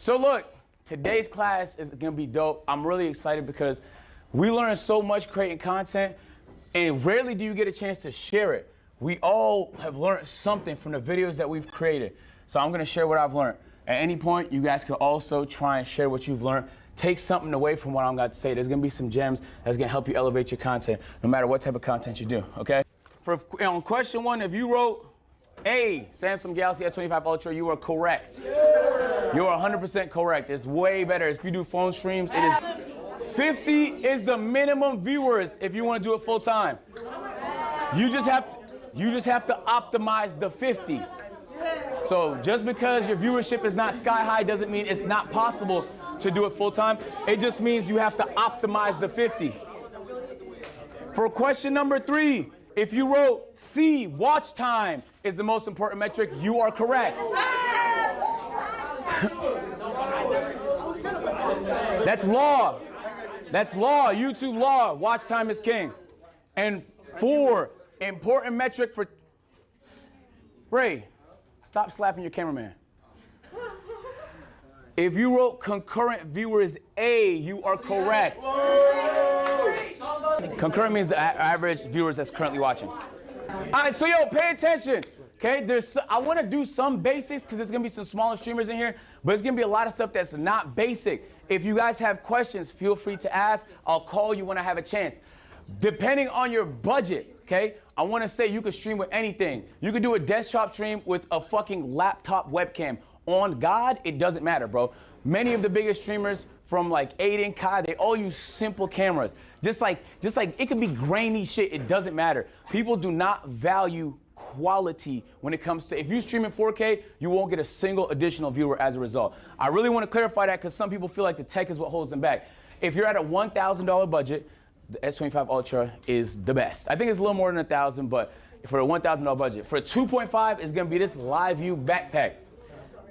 So look, today's class is gonna be dope. I'm really excited because we learn so much creating content, and rarely do you get a chance to share it. We all have learned something from the videos that we've created. So I'm gonna share what I've learned. At any point, you guys can also try and share what you've learned. Take something away from what I'm about to say. There's gonna be some gems that's gonna help you elevate your content, no matter what type of content you do, okay? On question one, if you wrote A, Samsung Galaxy S25 Ultra, you are correct. You are 100% correct. It's way better. If you do phone streams, it is 50 is the minimum viewers if you want to do it full time. You just have to optimize the 50. So just because your viewership is not sky high doesn't mean it's not possible to do it full time. It just means you have to optimize the 50. For question number 3, if you wrote C, watch time is the most important metric, you are correct. That's law. That's law, YouTube law. Watch time is king. And 4, important metric for... Ray, stop slapping your cameraman. If you wrote concurrent viewers A, you are correct. Concurrent means the average viewers that's currently watching. All right, so yo, pay attention. Okay, I want to do some basics because there's going to be some smaller streamers in here, but it's going to be a lot of stuff that's not basic. If you guys have questions, feel free to ask. I'll call you when I have a chance. Depending on your budget, okay, I want to say you could stream with anything. You could do a desktop stream with a fucking laptop webcam. On God, it doesn't matter, bro. Many of the biggest streamers from like Aiden, Kai, they all use simple cameras. Just like it could be grainy shit, it doesn't matter. People do not value quality when it comes to, if you stream in 4K, you won't get a single additional viewer as a result. I really want to clarify that because some people feel like the tech is what holds them back. If you're at a $1,000 budget, the S25 Ultra is the best. I think it's a little more than $1,000, but for a $1,000 budget. For a 2.5, it's gonna be this live view backpack.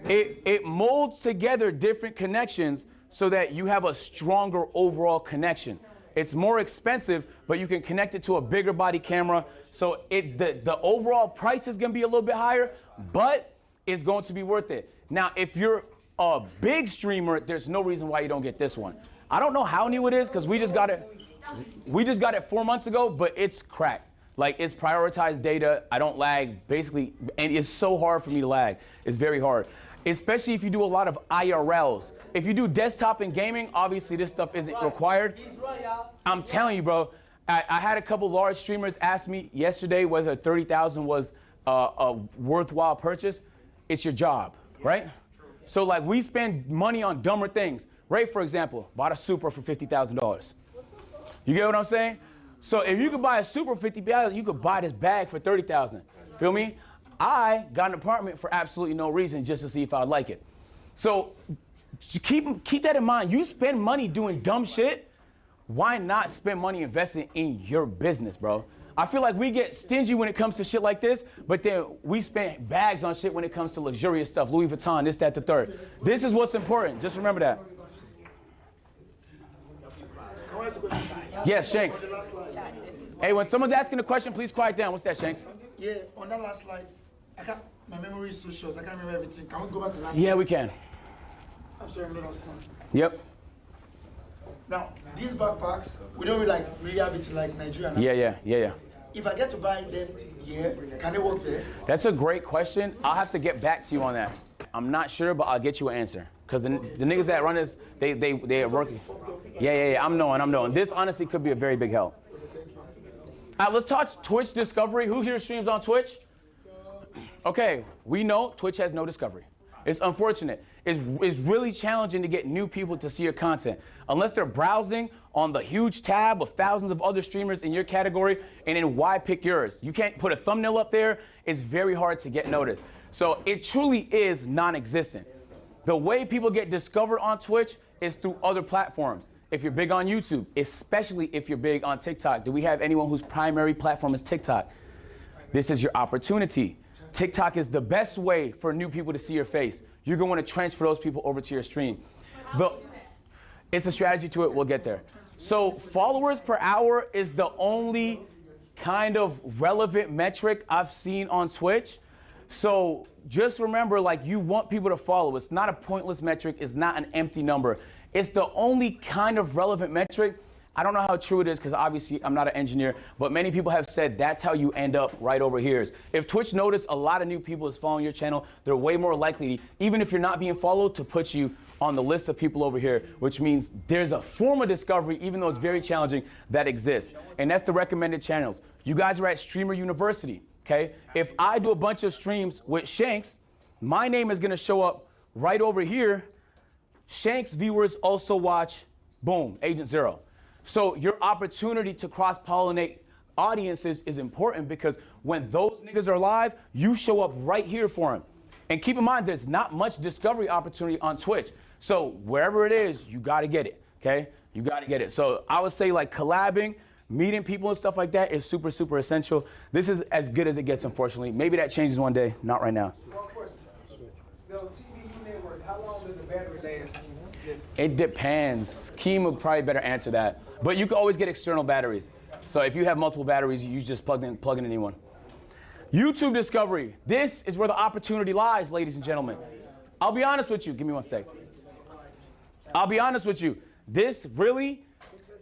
It molds together different connections so that you have a stronger overall connection. It's more expensive, but you can connect it to a bigger body camera. So the overall price is gonna be a little bit higher, but it's going to be worth it. Now, if you're a big streamer, there's no reason why you don't get this one. I don't know how new it is because we just got it 4 months ago, but it's cracked. Like, it's prioritized data. I don't lag, basically, and it's so hard for me to lag. It's very hard, especially if you do a lot of IRLs. If you do desktop and gaming, obviously this stuff isn't required. I'm telling you, bro, I had a couple large streamers ask me yesterday whether 30,000 was a worthwhile purchase. It's your job, right? So like, we spend money on dumber things. Ray, for example, bought a Supra for $50,000. You get what I'm saying? So if you could buy a Supra for $50,000, you could buy this bag for $30,000. Feel me? I got an apartment for absolutely no reason, just to see if I'd like it. So keep that in mind. You spend money doing dumb shit. Why not spend money investing in your business, bro? I feel like we get stingy when it comes to shit like this, but then we spend bags on shit when it comes to luxurious stuff, Louis Vuitton, this, that, the third. This is what's important. Just remember that. Yes, Shanks. Hey, when someone's asking a question, please quiet down. What's that, Shanks? Yeah, on that last slide, my memory is so short, I can't remember everything. Can we go back to the last Yeah, slide? we can. I'm sorry, I'm not on slide. Yep. Now, these backpacks, we don't really have it in like Nigeria now. Yeah. If I get to buy them here, can they work there? That's a great question. I'll have to get back to you on that. I'm not sure, but I'll get you an answer. Because the niggas that run this, they are working. Yeah, I'm knowing. This honestly could be a very big help. All right, let's talk Twitch discovery. Who here streams on Twitch? Okay, we know Twitch has no discovery. It's unfortunate. It's really challenging to get new people to see your content. Unless they're browsing on the huge tab of thousands of other streamers in your category, and then why pick yours? You can't put a thumbnail up there. It's very hard to get noticed. So it truly is non-existent. The way people get discovered on Twitch is through other platforms. If you're big on YouTube, especially if you're big on TikTok. Do we have anyone whose primary platform is TikTok? This is your opportunity. TikTok is the best way for new people to see your face. You're going to want to transfer those people over to your stream. It's a strategy to it. We'll get there. So followers per hour is the only kind of relevant metric I've seen on Twitch. So just remember, like, you want people to follow. It's not a pointless metric. It's not an empty number. It's the only kind of relevant metric. I don't know how true it is because obviously I'm not an engineer, but many people have said that's how you end up right over here. If Twitch noticed a lot of new people is following your channel, they're way more likely, even if you're not being followed, to put you on the list of people over here, which means there's a form of discovery, even though it's very challenging, that exists. And that's the recommended channels. You guys are at Streamer University, okay? If I do a bunch of streams with Shanks, my name is gonna show up right over here. Shanks viewers also watch, boom, Agent Zero. So your opportunity to cross-pollinate audiences is important because when those niggas are live, you show up right here for them. And keep in mind, there's not much discovery opportunity on Twitch. So wherever it is, you gotta get it, okay? You gotta get it. So I would say like collabing, meeting people and stuff like that is super, super essential. This is as good as it gets, unfortunately. Maybe that changes one day, not right now. One question. The TV networks, how long does the battery last? It depends. Keem would probably better answer that. But you can always get external batteries. So if you have multiple batteries, you just plug in a new one. YouTube discovery. This is where the opportunity lies, ladies and gentlemen. I'll be honest with you. Give me one sec. I'll be honest with you. This really,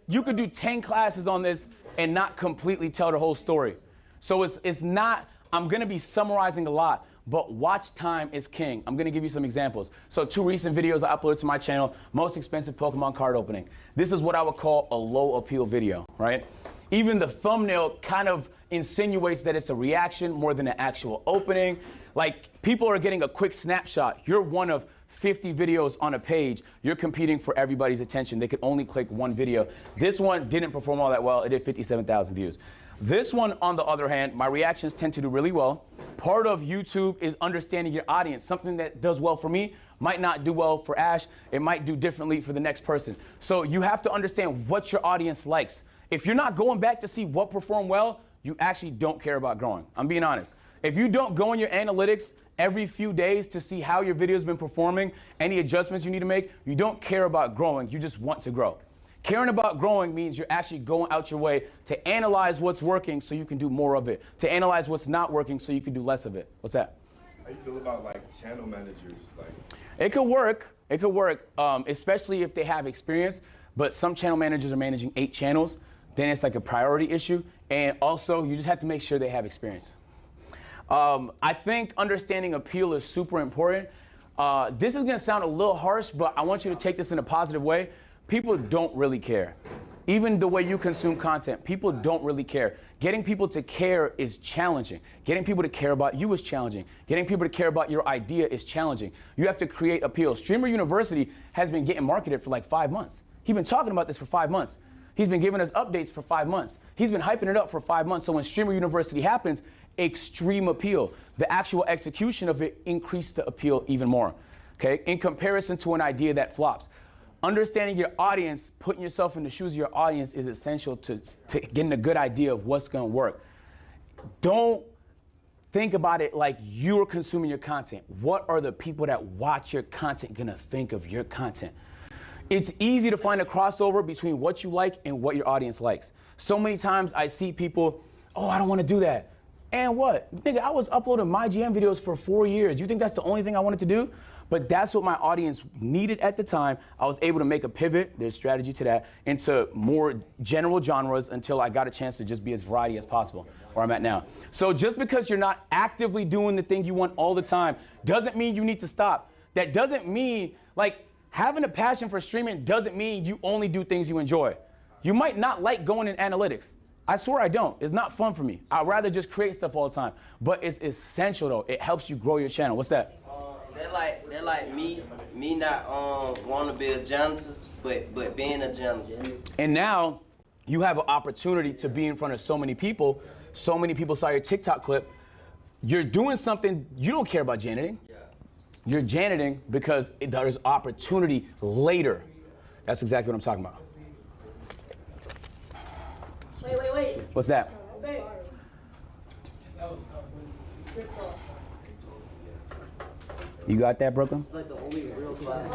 you could do 10 classes on this and not completely tell the whole story. So it's not, I'm gonna be summarizing a lot, but watch time is king. I'm gonna give you some examples. So 2 recent videos I uploaded to my channel, most expensive Pokemon card opening. This is what I would call a low appeal video, right? Even the thumbnail kind of insinuates that it's a reaction more than an actual opening. Like, people are getting a quick snapshot. You're one of 50 videos on a page. You're competing for everybody's attention. They could only click one video. This one didn't perform all that well. It did 57,000 views. This one, on the other hand, my reactions tend to do really well. Part of YouTube is understanding your audience. Something that does well for me might not do well for Ash. It might do differently for the next person. So you have to understand what your audience likes. If you're not going back to see what performed well, you actually don't care about growing. I'm being honest. If you don't go in your analytics every few days to see how your video's been performing, any adjustments you need to make, you don't care about growing, you just want to grow. Caring about growing means you're actually going out your way to analyze what's working so you can do more of it, to analyze what's not working so you can do less of it. What's that? How you feel about like channel managers? It could work, especially if they have experience, but some channel managers are managing 8 channels, then it's like a priority issue, and also you just have to make sure they have experience. I think understanding appeal is super important. This is gonna sound a little harsh, but I want you to take this in a positive way. People don't really care. Even the way you consume content, people don't really care. Getting people to care is challenging. Getting people to care about you is challenging. Getting people to care about your idea is challenging. You have to create appeal. Streamer University has been getting marketed for like 5 months. He's been talking about this for 5 months. He's been giving us updates for 5 months. He's been hyping it up for 5 months. So when Streamer University happens, extreme appeal. The actual execution of it increased the appeal even more, okay? In comparison to an idea that flops. Understanding your audience, putting yourself in the shoes of your audience is essential to getting a good idea of what's gonna work. Don't think about it like you're consuming your content. What are the people that watch your content gonna think of your content? It's easy to find a crossover between what you like and what your audience likes. So many times I see people, oh, I don't wanna do that. And what? Nigga, I was uploading my GM videos for 4 years. Do you think that's the only thing I wanted to do? But that's what my audience needed at the time. I was able to make a pivot, there's strategy to that, into more general genres until I got a chance to just be as variety as possible, where I'm at now. So just because you're not actively doing the thing you want all the time doesn't mean you need to stop. That doesn't mean, like, having a passion for streaming doesn't mean you only do things you enjoy. You might not like going in analytics. I swear I don't. It's not fun for me. I'd rather just create stuff all the time. But it's essential though. It helps you grow your channel. What's that? They're like me not want to be a janitor, but being a janitor. And now you have an opportunity to be in front of so many people. So many people saw your TikTok clip. You're doing something, you don't care about janiting. Yeah. You're janiting because there's opportunity later. That's exactly what I'm talking about. Wait. What's that? You got that, Brooklyn? It's like the only real class.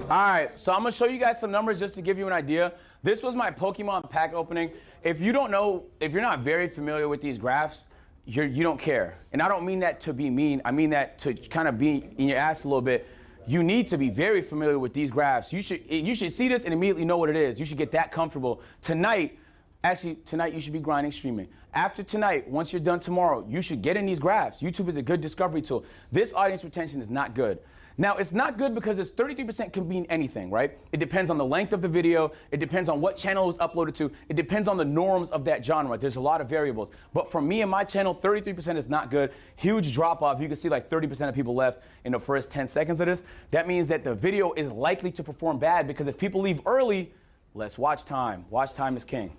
All right, so I'm gonna show you guys some numbers just to give you an idea. This was my Pokemon pack opening. If you don't know, if you're not very familiar with these graphs, you don't care. And I don't mean that to be mean. I mean that to kind of be in your ass a little bit. You need to be very familiar with these graphs. You should see this and immediately know what it is. You should get that comfortable. Tonight you should be grinding, streaming. After tonight, once you're done tomorrow, you should get in these graphs. YouTube is a good discovery tool. This audience retention is not good. Now, it's not good because it's 33% can mean anything, right? It depends on the length of the video. It depends on what channel it was uploaded to. It depends on the norms of that genre. There's a lot of variables. But for me and my channel, 33% is not good. Huge drop off. You can see like 30% of people left in the first 10 seconds of this. That means that the video is likely to perform bad because if people leave early, less watch time. Watch time is king.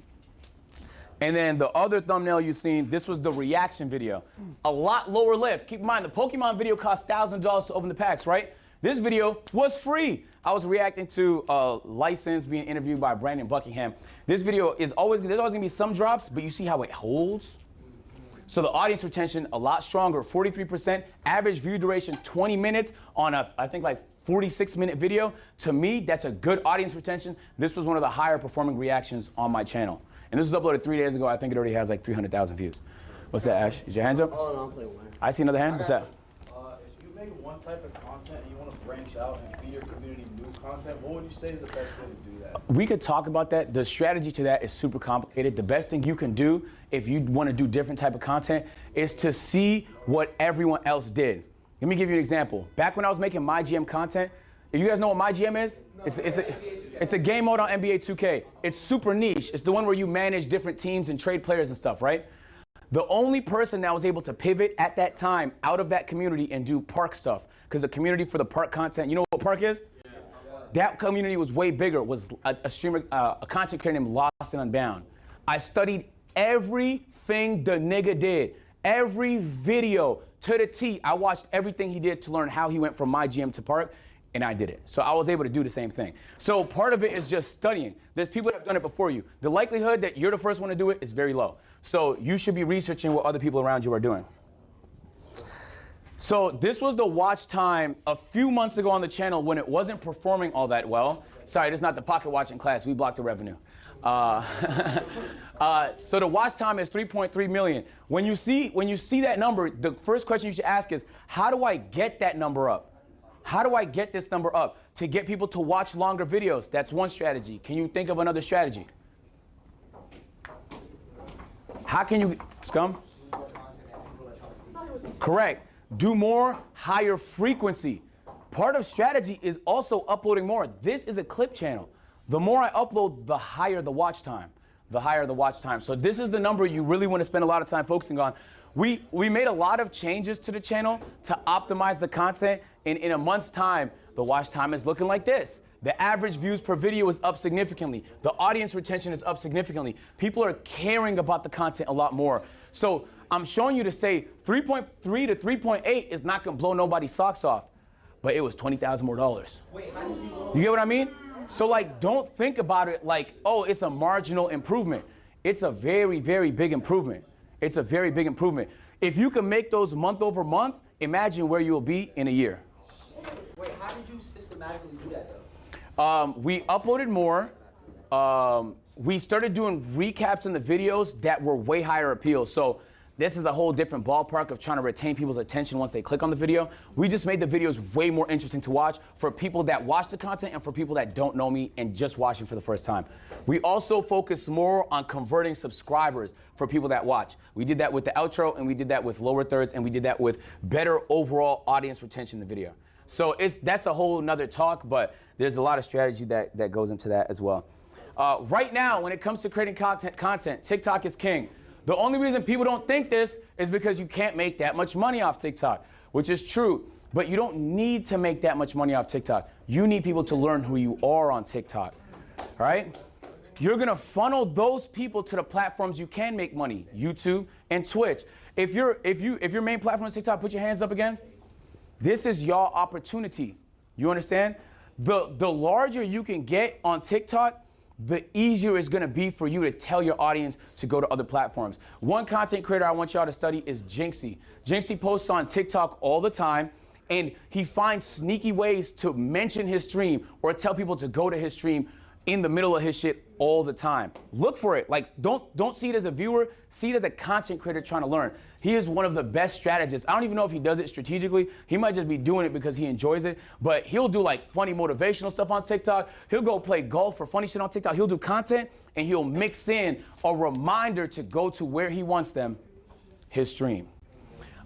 And then the other thumbnail you've seen, this was the reaction video. A lot lower lift. Keep in mind, the Pokemon video cost $1,000 to open the packs, right? This video was free. I was reacting to a license being interviewed by Brandon Buckingham. This video is there's always gonna be some drops, but you see how it holds? So the audience retention, a lot stronger, 43%. Average view duration, 20 minutes on I think like 46-minute video. To me, that's a good audience retention. This was one of the higher performing reactions on my channel. And this was uploaded 3 days ago. I think it already has like 300,000 views. What's that, Ash? Is your hands up? Oh, no, I'm playing one. I see another hand. What's that? If you make one type of content and you want to branch out and feed your community new content, what would you say is the best way to do that? We could talk about that. The strategy to that is super complicated. The best thing you can do if you want to do different type of content is to see what everyone else did. Let me give you an example. Back when I was making my GM content, you guys know what my GM is? It's a game mode on NBA 2K. It's super niche. It's the one where you manage different teams and trade players and stuff, right? The only person that was able to pivot at that time out of that community and do park stuff, because the community for the park content, you know what park is? Yeah. That community was way bigger. It was a streamer, a content creator named Lost and Unbound. I studied everything the nigga did. Every video to the T. I watched everything he did to learn how he went from my GM to park. And I did it. So I was able to do the same thing. So part of it is just studying. There's people that have done it before you. The likelihood that you're the first one to do it is very low. So you should be researching what other people around you are doing. So this was the watch time a few months ago on the channel when it wasn't performing all that well. Sorry, this is not the pocket watching class. We blocked the revenue. So the watch time is 3.3 million. When you see that number, the first question you should ask is, how do I get that number up? How do I get this number up? To get people to watch longer videos. That's one strategy. Can you think of another strategy? How can you, Scum? Correct. Do more, higher frequency. Part of strategy is also uploading more. This is a clip channel. The more I upload, the higher the watch time. The higher the watch time. So this is the number you really want to spend a lot of time focusing on. We made a lot of changes to the channel to optimize the content. And in a month's time, the watch time is looking like this. The average views per video is up significantly. The audience retention is up significantly. People are caring about the content a lot more. So I'm showing you to say 3.3 to 3.8 is not gonna blow nobody's socks off, but it was $20,000 more. Wait, how did you go? You get what I mean? So like, don't think about it like, oh, it's a marginal improvement. It's a very, very big improvement. It's a very big improvement. If you can make those month over month, imagine where you'll be in a year. Wait, how did you systematically do that though? We uploaded more. We started doing recaps in the videos that were way higher appeal. So this is a whole different ballpark of trying to retain people's attention once they click on the video. We just made the videos way more interesting to watch for people that watch the content and for people that don't know me and just watching for the first time. We also focus more on converting subscribers for people that watch. We did that with the outro, and we did that with lower thirds, and we did that with better overall audience retention in the video. So that's a whole nother talk, but there's a lot of strategy that goes into that as well. Right now, when it comes to creating content, TikTok is king. The only reason people don't think this is because you can't make that much money off TikTok, which is true. But you don't need to make that much money off TikTok. You need people to learn who you are on TikTok, all right? You're gonna funnel those people to the platforms you can make money, YouTube and Twitch. If your main platform is TikTok, put your hands up again. This is your opportunity. You understand? The larger you can get on TikTok, the easier it's gonna be for you to tell your audience to go to other platforms. One content creator I want y'all to study is Jinxie. Jinxie posts on TikTok all the time, and he finds sneaky ways to mention his stream or tell people to go to his stream in the middle of his shit all the time. Look for it. Like, don't see it as a viewer, see it as a content creator trying to learn. He is one of the best strategists. I don't even know if he does it strategically. He might just be doing it because he enjoys it, but he'll do like funny motivational stuff on TikTok. He'll go play golf or funny shit on TikTok. He'll do content and he'll mix in a reminder to go to where he wants them, his stream.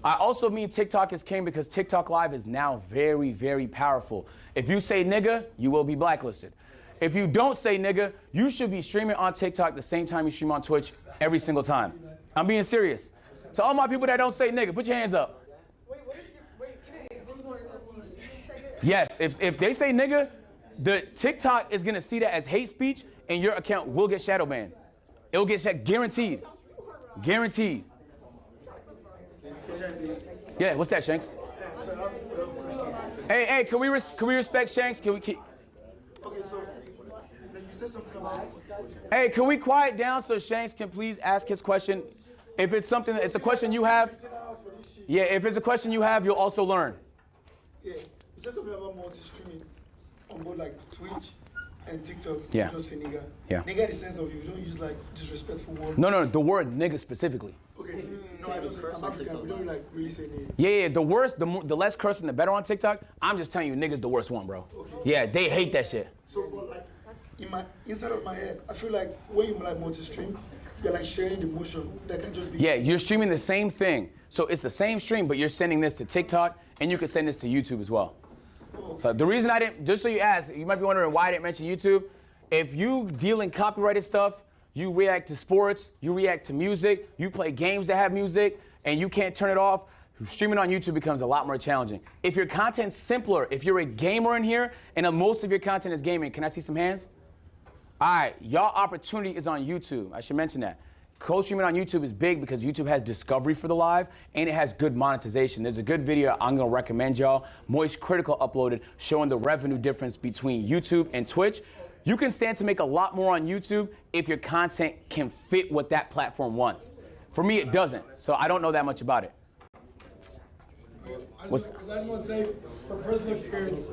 I also mean TikTok is king because TikTok Live is now very, very powerful. If you say nigga, you will be blacklisted. If you don't say nigga, you should be streaming on TikTok the same time you stream on Twitch every single time. I'm being serious. So all my people that don't say nigga, put your hands up. Yes, if they say nigga, the TikTok is gonna see that as hate speech and your account will get shadow banned. It'll get guaranteed. Guaranteed. Yeah, what's that, Shanks? Hey, can we respect Shanks? Can we keep... Okay, so you said something about. Hey, can we quiet down so Shanks can please ask his question? If it's something, it's a question you have. Yeah, if it's a question you have, you'll also learn. Yeah, you said something about multi-streaming on both like Twitch and TikTok. Yeah. You don't say nigga. Yeah. Nigga in the sense of you don't use like disrespectful words. No, the word nigga specifically. Okay. No, I don't say. I'm African. We don't like really say nigga. Yeah, the worst, the less cursing, the better on TikTok. I'm just telling you, nigga's the worst one, bro. Okay. Yeah, they hate that shit. So, but like inside of my head, I feel like when you like multi-stream, you're like sharing the motion that can just be. Yeah, you're streaming the same thing. So it's the same stream, but you're sending this to TikTok, and you can send this to YouTube as well. So the reason I didn't, just so you asked, you might be wondering why I didn't mention YouTube. If you deal in copyrighted stuff, you react to sports, you react to music, you play games that have music, and you can't turn it off, streaming on YouTube becomes a lot more challenging. If your content's simpler, if you're a gamer in here, and most of your content is gaming, can I see some hands? All right, y'all opportunity is on YouTube. I should mention that. Co-streaming on YouTube is big because YouTube has discovery for the live and it has good monetization. There's a good video I'm gonna recommend y'all. Moist Critical uploaded showing the revenue difference between YouTube and Twitch. You can stand to make a lot more on YouTube if your content can fit what that platform wants. For me, it doesn't, so I don't know that much about it. I just want to say, from personal experience,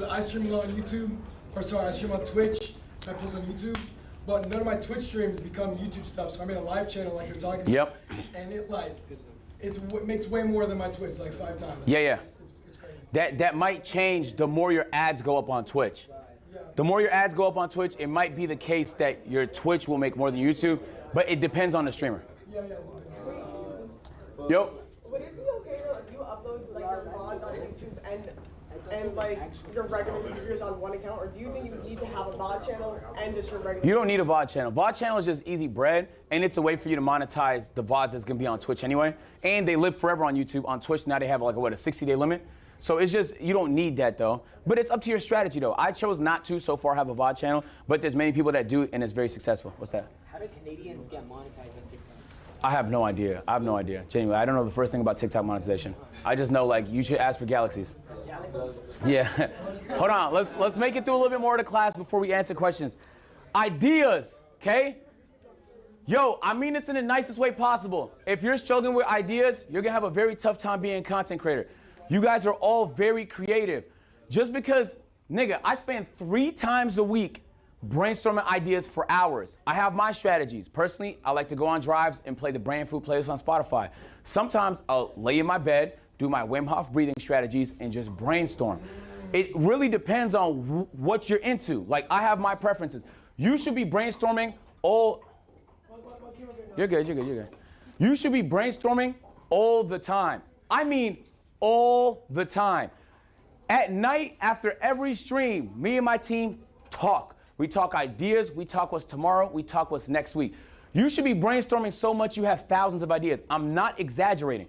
I stream a lot on YouTube, I stream on Twitch, I post on YouTube, but none of my Twitch streams become YouTube stuff, so I made a live channel like you're talking about. Yep. And it makes way more than my Twitch, like 5 times. Yeah. It's crazy. That might change the more your ads go up on Twitch. The more your ads go up on Twitch, it might be the case that your Twitch will make more than YouTube, but it depends on the streamer. Yeah. Yep. Would it be okay though if you upload like your VODs on YouTube and like your regular videos on one account, or do you think you need to have a VOD channel and just your regular? You don't need a VOD channel. VOD channel is just easy bread, and it's a way for you to monetize the VODs that's gonna be on Twitch anyway. And they live forever on YouTube. On Twitch now they have like a 60-day limit. So it's just, you don't need that though. But it's up to your strategy though. I chose not to so far have a VOD channel, but there's many people that do and it's very successful. What's that? How do Canadians get monetized on TikTok? I have no idea. Genuinely, I don't know the first thing about TikTok monetization. I just know like you should ask for galaxies. Yeah. Hold on. Let's make it through a little bit more of the class before we answer questions. Ideas, okay? Yo, I mean this in the nicest way possible. If you're struggling with ideas, you're gonna have a very tough time being a content creator. You guys are all very creative. Just because, nigga, I spend 3 times a week brainstorming ideas for hours. I have my strategies. Personally, I like to go on drives and play the Brand Food playlist on Spotify. Sometimes I'll lay in my bed, do my Wim Hof breathing strategies, and just brainstorm. It really depends on what you're into. Like, I have my preferences. You should be brainstorming all... You're good. You should be brainstorming all the time. I mean, all the time. At night, after every stream, me and my team talk. We talk ideas, we talk what's tomorrow, we talk what's next week. You should be brainstorming so much you have thousands of ideas. I'm not exaggerating.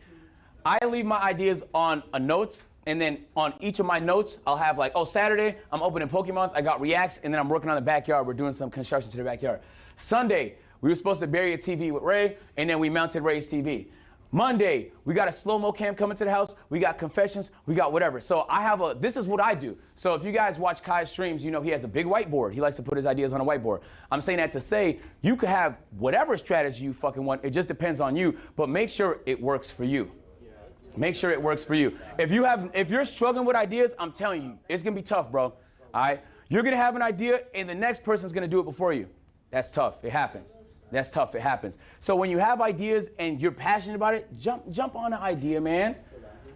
I leave my ideas on a notes, and then on each of my notes, I'll have like, oh, Saturday, I'm opening Pokemons, I got reacts, and then I'm working on the backyard. We're doing some construction to the backyard. Sunday, we were supposed to bury a TV with Ray, and then we mounted Ray's TV. Monday, we got a slow-mo cam coming to the house, we got confessions, we got whatever. So this is what I do. So if you guys watch Kai's streams, you know he has a big whiteboard. He likes to put his ideas on a whiteboard. I'm saying that to say, you could have whatever strategy you fucking want, it just depends on you, but make sure it works for you. Make sure it works for you. If you're struggling with ideas, I'm telling you, it's gonna be tough, bro. All right? You're gonna have an idea and the next person's gonna do it before you. That's tough, it happens. That's tough, it happens. So when you have ideas and you're passionate about it, jump on the idea, man.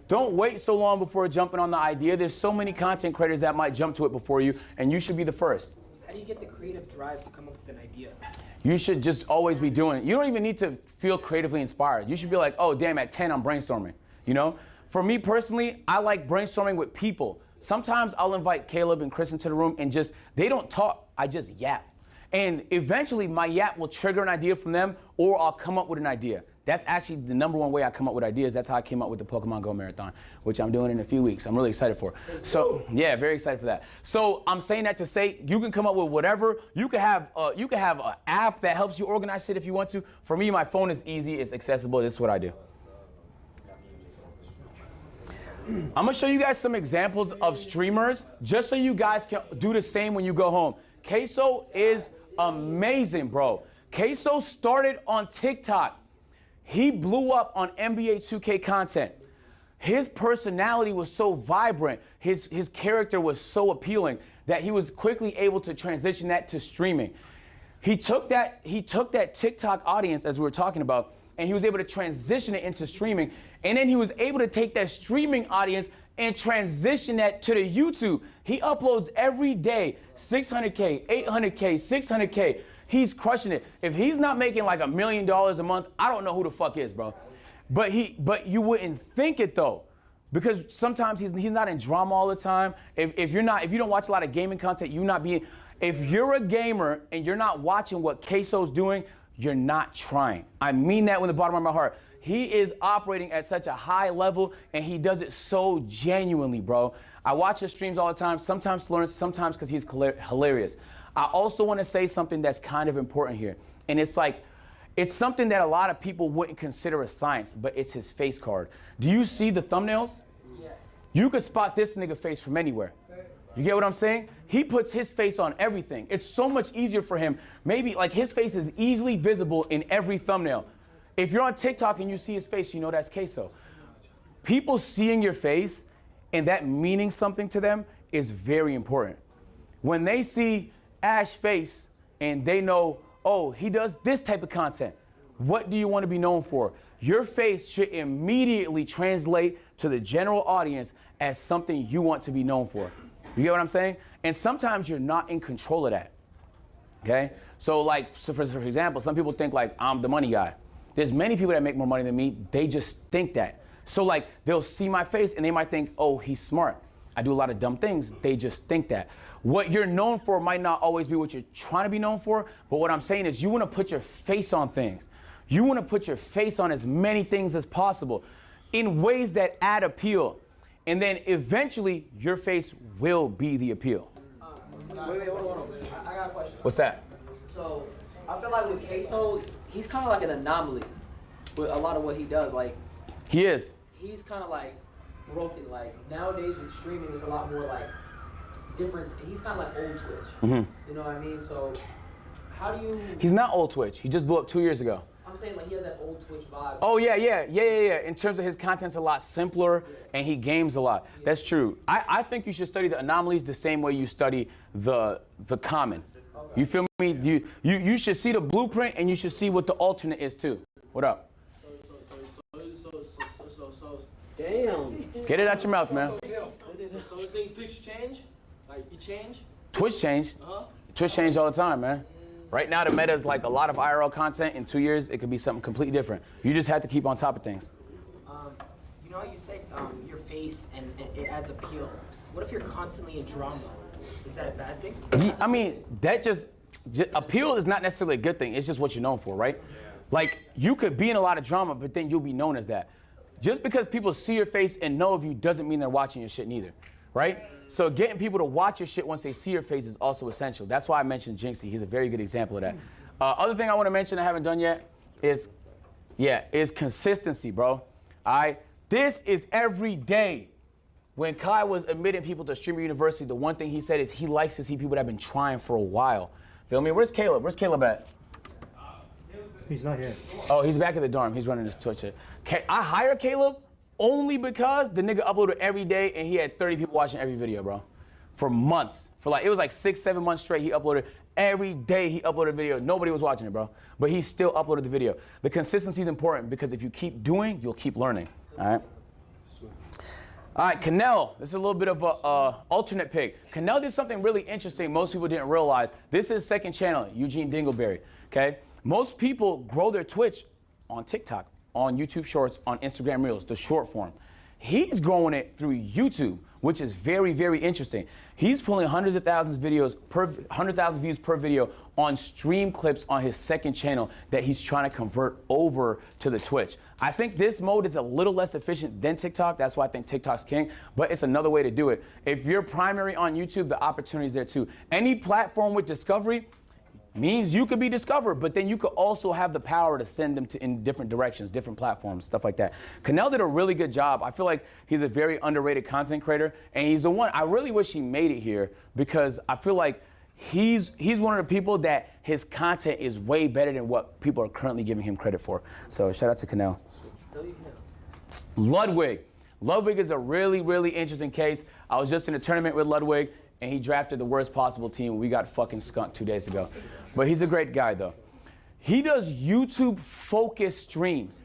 Don't wait so long before jumping on the idea. There's so many content creators that might jump to it before you, and you should be the first. How do you get the creative drive to come up with an idea? You should just always be doing it. You don't even need to feel creatively inspired. You should be like, oh, damn, at 10, I'm brainstorming. You know? For me personally, I like brainstorming with people. Sometimes I'll invite Caleb and Chris into the room and they don't talk, I just yap. And eventually my yap will trigger an idea from them, or I'll come up with an idea. That's actually the number one way I come up with ideas. That's how I came up with the Pokemon Go Marathon, which I'm doing in a few weeks. I'm really excited for. So yeah, very excited for that. So I'm saying that to say you can come up with whatever. You can have an app that helps you organize shit if you want to. For me, my phone is easy. It's accessible. This is what I do. I'm gonna show you guys some examples of streamers just so you guys can do the same when you go home. Queso is amazing, bro. Queso started on TikTok. He blew up on NBA 2K content. His personality was so vibrant, his character was so appealing that he was quickly able to transition that to streaming. He took that TikTok audience, as we were talking about, and he was able to transition it into streaming. And then he was able to take that streaming audience and transition that to the YouTube. He uploads every day, 600K, 800K, 600K. He's crushing it. If he's not making like $1 million a month, I don't know who the fuck is, bro. But you wouldn't think it though, because sometimes he's not in drama all the time. If you don't watch a lot of gaming content, if you're a gamer and you're not watching what Queso's doing, you're not trying. I mean that with the bottom of my heart. He is operating at such a high level and he does it so genuinely, bro. I watch his streams all the time, sometimes to learn, sometimes because he's hilarious. I also want to say something that's kind of important here. And it's something that a lot of people wouldn't consider a science, but it's his face card. Do you see the thumbnails? Yes. You could spot this nigga face from anywhere. You get what I'm saying? He puts his face on everything. It's so much easier for him. Maybe like his face is easily visible in every thumbnail. If you're on TikTok and you see his face, you know that's Queso. People seeing your face and that meaning something to them is very important. When they see Ash face and they know, oh, he does this type of content, what do you want to be known for? Your face should immediately translate to the general audience as something you want to be known for. You get what I'm saying? And sometimes you're not in control of that. Okay? So for example, some people think like I'm the money guy. There's many people that make more money than me. They just think that. So like they'll see my face and they might think, oh, he's smart. I do a lot of dumb things. They just think that. What you're known for might not always be what you're trying to be known for, but what I'm saying is you want to put your face on things. You want to put your face on as many things as possible in ways that add appeal. And then eventually your face will be the appeal. Wait, hold on. I got a question. What's that? So, I feel like with Queso, he's kind of like an anomaly with a lot of what he does. Like, He is. he's kind of like broken. Like, nowadays with streaming, it's a lot more like different. He's kind of like old Twitch. You know what I mean? So, how do you... He's not old Twitch. He just blew up 2 years ago. I'm saying like he has that old Twitch vibe. Oh, yeah. In terms of his content's a lot simpler and he games a lot. That's true. I think you should study the anomalies the same way you study the common. You feel me? You should see the blueprint and you should see what the alternate is too. What up? Damn. Get it out your mouth, man. So you're saying Twitch change? Like you change? Twitch changed. Twitch changed all the time, man. Right now the meta is like a lot of IRL content. In 2 years, it could be something completely different. You just have to keep on top of things. You know how you said your face and it adds appeal. What if you're constantly in drama? Is that a bad thing? I mean, that just appeal is not necessarily a good thing. It's just what you're known for, right? Like, you could be in a lot of drama, but then you'll be known as that. Just because people see your face and know of you doesn't mean they're watching your shit neither, right? So getting people to watch your shit once they see your face is also essential. That's why I mentioned Jinxie. He's a very good example of that. Other thing I want to mention I haven't done yet is consistency, bro. All right? This is every day. When Kai was admitting people to Streamer University, the one thing he said is he likes to see people that have been trying for a while. Feel me? Where's Caleb? Where's Caleb at? He's not here. Oh, he's back at the dorm. He's running his Twitch. I hire Caleb only because the nigga uploaded every day and he had 30 people watching every video, bro. For months. It was like 6-7 months straight he uploaded. Every day he uploaded a video. Nobody was watching it, bro. But he still uploaded the video. The consistency is important because if you keep doing, you'll keep learning, all right? All right, Canel. This is a little bit of a alternate pick. Canel did something really interesting most people didn't realize. This is his second channel, Eugene Dingleberry, okay? Most people grow their Twitch on TikTok, on YouTube Shorts, on Instagram Reels, the short form. He's growing it through YouTube, which is very, very interesting. He's pulling hundreds of thousands views per video on stream clips on his second channel that he's trying to convert over to the Twitch. I think this mode is a little less efficient than TikTok. That's why I think TikTok's king, but it's another way to do it. If you're primary on YouTube, the opportunity is there too. Any platform with discovery means you could be discovered, but then you could also have the power to send them in different directions, different platforms, stuff like that. Canel did a really good job. I feel like he's a very underrated content creator, and he's the one, I really wish he made it here because I feel like he's one of the people that his content is way better than what people are currently giving him credit for. So shout out to Canel. Ludwig. Ludwig is a really, really interesting case. I was just in a tournament with Ludwig, and he drafted the worst possible team. We got fucking skunked 2 days ago. But he's a great guy, though. He does YouTube-focused streams.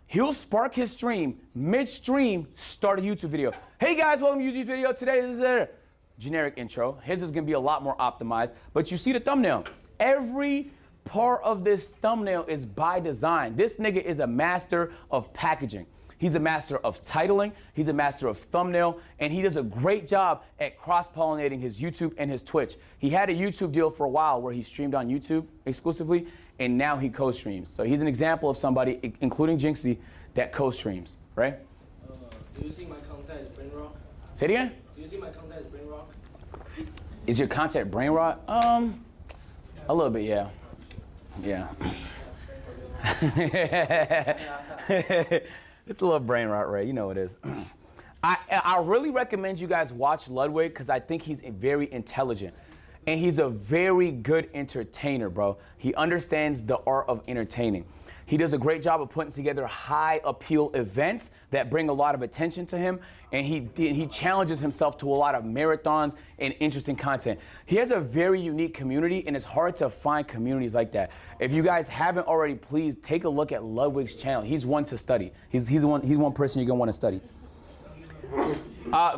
He'll spark his stream, mid-stream, start a YouTube video. Hey, guys, welcome to YouTube video. Today, this is a generic intro. His is going to be a lot more optimized. But you see the thumbnail. Every part of this thumbnail is by design. This nigga is a master of packaging. He's a master of titling, he's a master of thumbnail, and he does a great job at cross-pollinating his YouTube and his Twitch. He had a YouTube deal for a while where he streamed on YouTube exclusively, and now he co-streams. So he's an example of somebody, including Jinxie, that co-streams, right? Do you see my content as brain rot? Say it again? Do you see my content as brain rot? Is your content brain rot? A little bit, yeah. Yeah. It's a little brain rot, Ray. You know it is. I really recommend you guys watch Ludwig because I think he's very intelligent. And he's a very good entertainer, bro. He understands the art of entertaining. He does a great job of putting together high appeal events that bring a lot of attention to him. And he challenges himself to a lot of marathons and interesting content. He has a very unique community, and it's hard to find communities like that. If you guys haven't already, please take a look at Ludwig's channel. He's one to study. He's one person you're gonna want to study.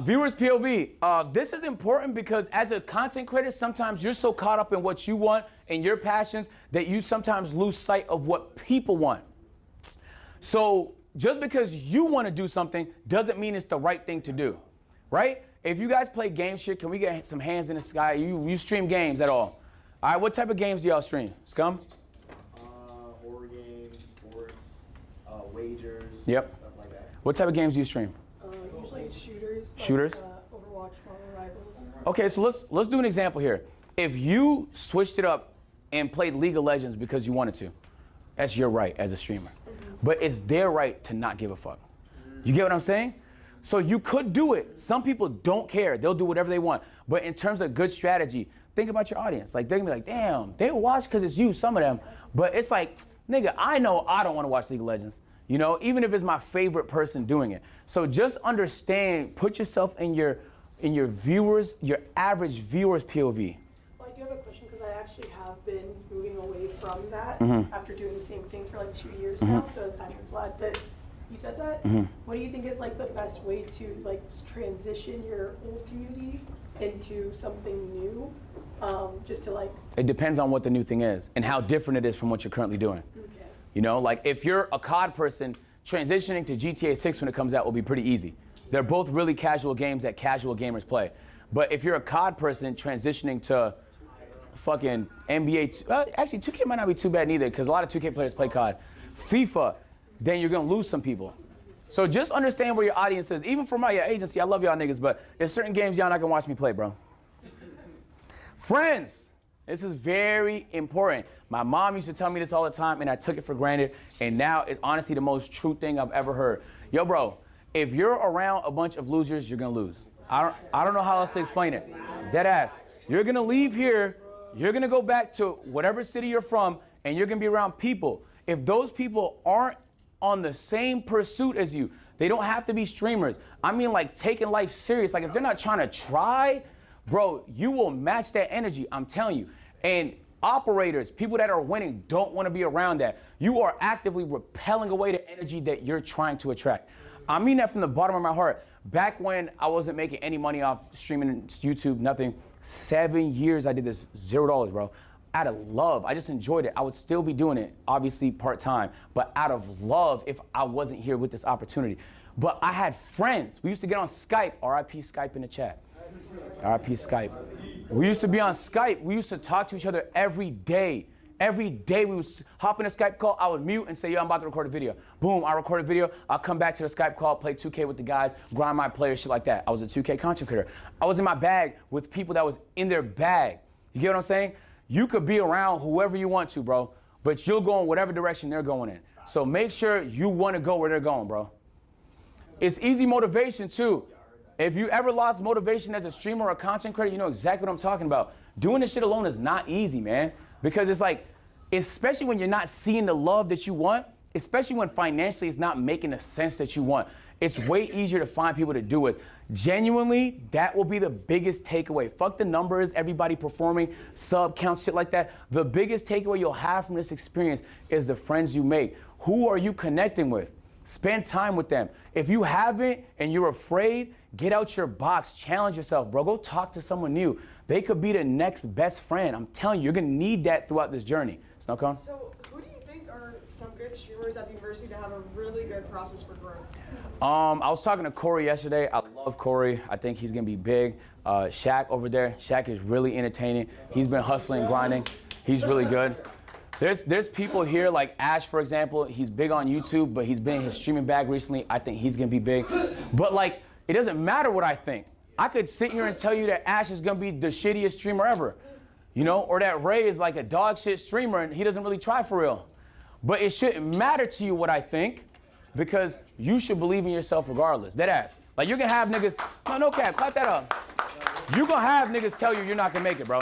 Viewers POV. This is important because as a content creator, sometimes you're so caught up in what you want and your passions that you sometimes lose sight of what people want. So just because you want to do something doesn't mean it's the right thing to do, right? If you guys play game shit, can we get some hands in the sky? You stream games at all? All right, what type of games do y'all stream? Scum? Horror games, sports, wagers, Yep. stuff like that. What type of games do you stream? Usually shooters. Shooters? Overwatch, Marvel Rivals. Okay, so let's do an example here. If you switched it up and played League of Legends because you wanted to, that's your right as a streamer. But it's their right to not give a fuck. You get what I'm saying? So you could do it. Some people don't care. They'll do whatever they want. But in terms of good strategy, think about your audience. Like, they're gonna be like, damn, they watch because it's you, some of them. But it's like, nigga, I know I don't want to watch League of Legends. You know, even if it's my favorite person doing it. So just understand, put yourself in your viewers, your average viewer's POV. Well, I do have a question because I actually have been moving away from that after doing the same thing for like 2 years now. So I'm glad that you said that. What do you think is like the best way to like transition your old community into something new? Just to like. It depends on what the new thing is and how different it is from what you're currently doing. Okay. You know, like if you're a COD person, transitioning to GTA 6 when it comes out will be pretty easy. They're both really casual games that casual gamers play. But if you're a COD person, transitioning to fucking NBA, actually 2K might not be too bad neither because a lot of 2K players play COD. FIFA, then you're gonna lose some people. So just understand where your audience is. Even for my agency, I love y'all niggas, but there's certain games y'all not gonna watch me play, bro. Friends. This is very important. My mom used to tell me this all the time, and I took it for granted, and now it's honestly the most true thing I've ever heard. Yo, bro, if you're around a bunch of losers, you're gonna lose. I don't know how else to explain it. Dead ass. You're gonna leave here, you're gonna go back to whatever city you're from, and you're gonna be around people. If those people aren't on the same pursuit as you, They don't have to be streamers. I mean, like, taking life serious. Like, if they're not trying to try, bro, you will match that energy, I'm telling you. And operators, people that are winning, don't want to be around that. You are actively repelling away the energy that you're trying to attract. I mean that from the bottom of my heart. Back when I wasn't making any money off streaming YouTube, nothing, 7 years I did this, $0, bro. Out of love, I just enjoyed it. I would still be doing it, obviously part-time, but out of love if I wasn't here with this opportunity. But I had friends. We used to get on Skype, RIP Skype in the chat. RIP Skype. We used to be on Skype. We used to talk to each other every day. Every day we would hop in a Skype call, I would mute and say, yo, I'm about to record a video. Boom, I record a video. I'll come back to the Skype call, play 2K with the guys, grind my players, shit like that. I was a 2K content creator. I was in my bag with people that was in their bag. You get what I'm saying? You could be around whoever you want to, bro, but you'll go in whatever direction they're going in. So make sure you want to go where they're going, bro. It's easy motivation, too. If you ever lost motivation as a streamer or a content creator, you know exactly what I'm talking about. Doing this shit alone is not easy, man, because it's like, especially when you're not seeing the love that you want, especially when financially it's not making the sense that you want. It's way easier to find people to do it. Genuinely, that will be the biggest takeaway. Fuck the numbers, everybody performing, sub counts, shit like that. The biggest takeaway you'll have from this experience is the friends you make. Who are you connecting with? Spend time with them. If you haven't and you're afraid, get out your box, challenge yourself, bro. Go talk to someone new. They could be the next best friend. I'm telling you, you're gonna need that throughout this journey. Snowcone? So who do you think are some good streamers at the university that have a really good process for growth? I was talking to Corey yesterday. I love Corey. I think he's gonna be big. Shaq over there. Shaq is really entertaining. He's been hustling, grinding. He's really good. There's people here like Ash, for example. He's big on YouTube, but he's been in his streaming bag recently. I think he's gonna be big. But like, it doesn't matter what I think. I could sit here and tell you that Ash is gonna be the shittiest streamer ever. You know, or that Ray is like a dog shit streamer and he doesn't really try for real. But it shouldn't matter to you what I think, because you should believe in yourself regardless. Dead ass. Like, you're gonna have niggas, no cap, clap that up. You're gonna have niggas tell you you're not gonna make it, bro.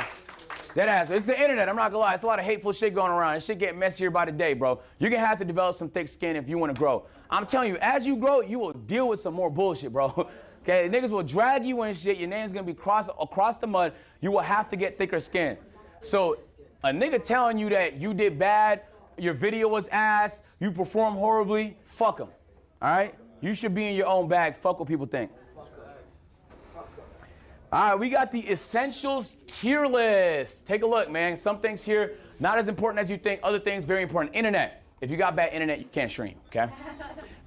Dead ass. It's the internet, I'm not gonna lie. It's a lot of hateful shit going around. This shit get messier by the day, bro. You're gonna have to develop some thick skin if you wanna grow. I'm telling you, as you grow, you will deal with some more bullshit, bro. Okay, niggas will drag you in shit. Your name's gonna be across the mud. You will have to get thicker skin. So a nigga telling you that you did bad, your video was ass, you performed horribly, fuck him. All right? You should be in your own bag. Fuck what people think. All right, we got the essentials tier list. Take a look, man. Some things here not as important as you think. Other things very important. Internet. If you got bad internet, you can't stream. Okay?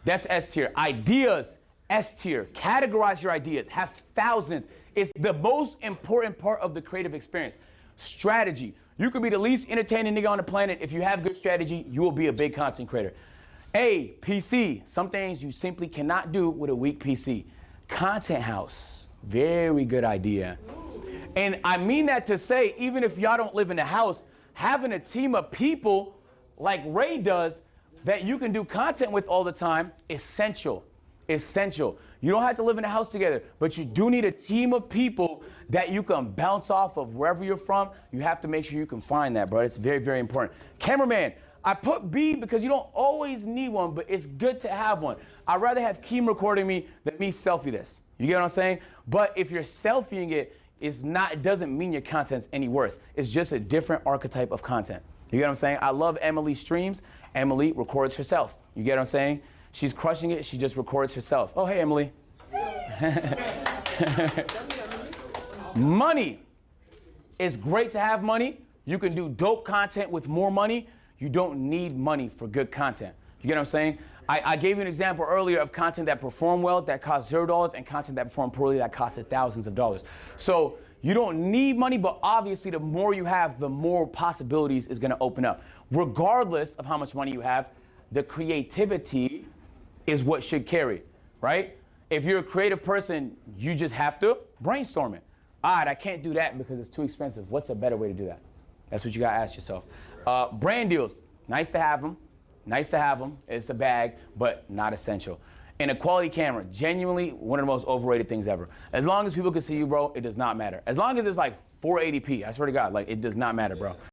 That's S tier. Ideas. S tier. Categorize your ideas. Have thousands. It's the most important part of the creative experience. Strategy. You could be the least entertaining nigga on the planet. If you have good strategy, you will be a big content creator. A, PC. Some things you simply cannot do with a weak PC. Content house. Very good idea. And I mean that to say, even if y'all don't live in the house, having a team of people like Ray does that you can do content with all the time, essential. Essential. You don't have to live in a house together, but you do need a team of people that you can bounce off of wherever you're from. You have to make sure you can find that, bro. It's very, very important. Cameraman. I put B because you don't always need one, but it's good to have one. I'd rather have Keem recording me than me selfie this. You get what I'm saying? But if you're selfieing it, it doesn't mean your content's any worse. It's just a different archetype of content. You get what I'm saying? I love Emily streams. Emily records herself. You get what I'm saying? She's crushing it. She just records herself. Oh, hey, Emily. Money. It's great to have money. You can do dope content with more money. You don't need money for good content. You get what I'm saying? I gave you an example earlier of content that performed well that cost $0 and content that performed poorly that costed thousands of dollars. So you don't need money, but obviously the more you have, the more possibilities is gonna open up. Regardless of how much money you have, the creativity is what should carry, right? If you're a creative person, you just have to brainstorm it. All right, I can't do that because it's too expensive. What's a better way to do that? That's what you gotta ask yourself. Brand deals, nice to have them. Nice to have them. It's a bag, but not essential. And a quality camera, genuinely one of the most overrated things ever. As long as people can see you, bro, it does not matter. As long as it's like 480p, I swear to God, like it does not matter, bro.